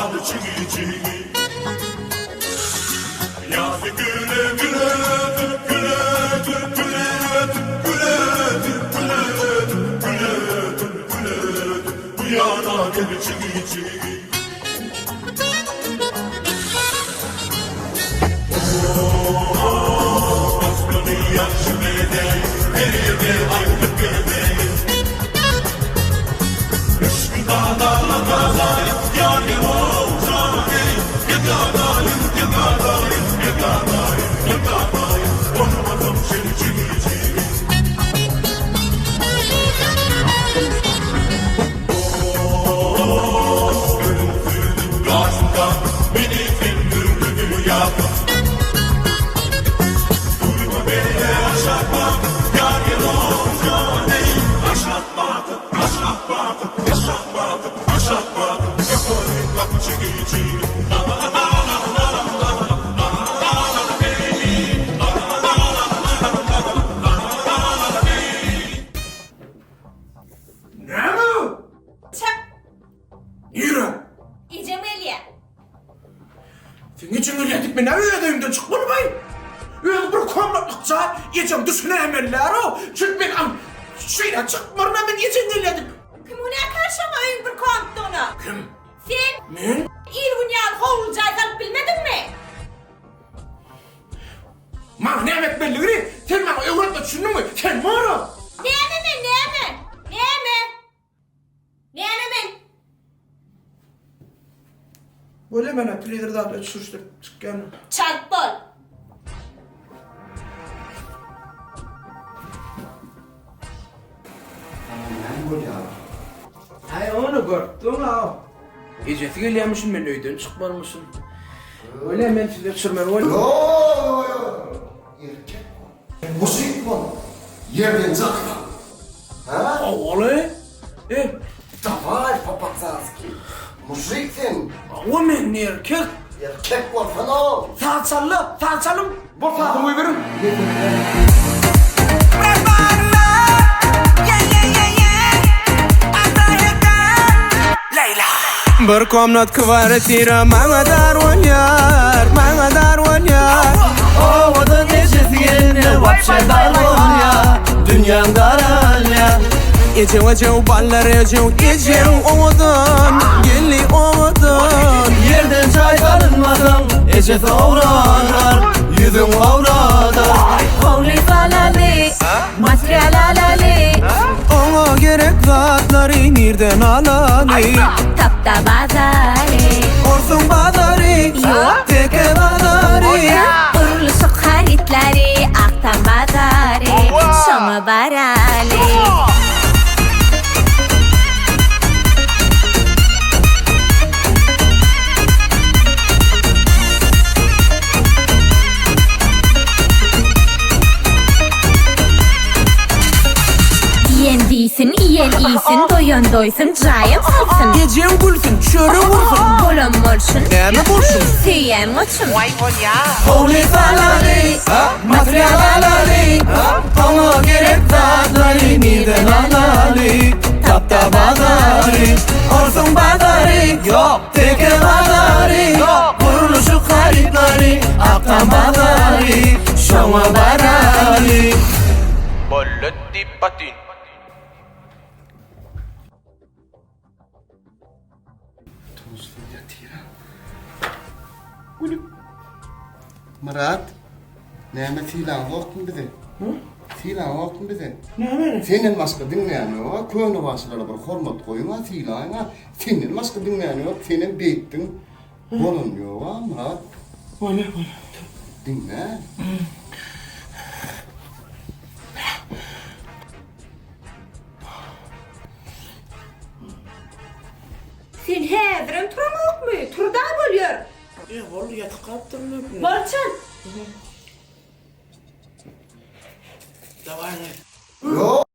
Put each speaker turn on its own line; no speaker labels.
yanalı çiğ çiğ. Yani güle güle güle güle bu yana gel çiğ çiğ.
Niçin öyledik mi? Ne öyle çıkmadı bay? Öyle bir komutlıkça yiyeceğim düşüne emirler o. Çünkü ben şeyle çıkmadım hemen yiyeceğim öyledik.
Kim ona karşı mı oyun bir komutluğunu?
Kim?
Sen?
Ben?
İlvunyan hovulacağız alıp bilmedin mi?
Ma ne emek belli öyle? Sen bana öğretme düşündün mü? Sen mi ara?
Ne ememin?
Öyle bana plidir dağla sürüştür çıkken.
Çarp bol.
Hay onu gördüm ha. Eceti geliyormuşsun ben öyden çıkmamışsın. Öyle hemen size sürmem öyle.
Yo. Erkek var. Müzik var. Yerden zakla. Ha?
Oğlum.
Davay papazarski. Müzikten.
O men erkek.
Erkek var falan.
Salçalı. Bu saatimi verin. Bir komnat kvartira mana dar yar
Ovada neşesine vapşe darun ya Dünyam daral ya
Ece ballar ece ovadan Gelli ovadan
Yerden çay karınmadan Ece savranar Yüzüm avradar
Hovli falali. Maskelalali.
Ona gerek zatları nereden alali
Tapta bazari.
Orsun bazari Teke bazari
Urlusuk haritleri. Aktan bazari. Şoma barali. Yiyen iyisin, doyan doysun, cayım salsın.
Gecem gülsün, çörü vursun
Bolum olsun,
Deme boşsun
süyen uçun.
Hovli falali Materyal alali Ona gerek zatları Niden alali Tapta bazari Orsun bazari Yok Teke bazari Kuruluşu haritleri Aktan bazari Şoma barali
Bolletti patin
Murat. Näme filan wagtyn bize? Filan wagtyn bize.
Näme?
Senin başka dinleyen yok. Köni başlara bir hormat koyma filana. Senin başka dinleyen yok. Senin beyttin. Bolun yok ha Murat.
Öyle
Dinle.
Sen hevrem turamak mı? Turda boluyor.
Oldu yatık kaptırmıyor.
Bolçan.
Davay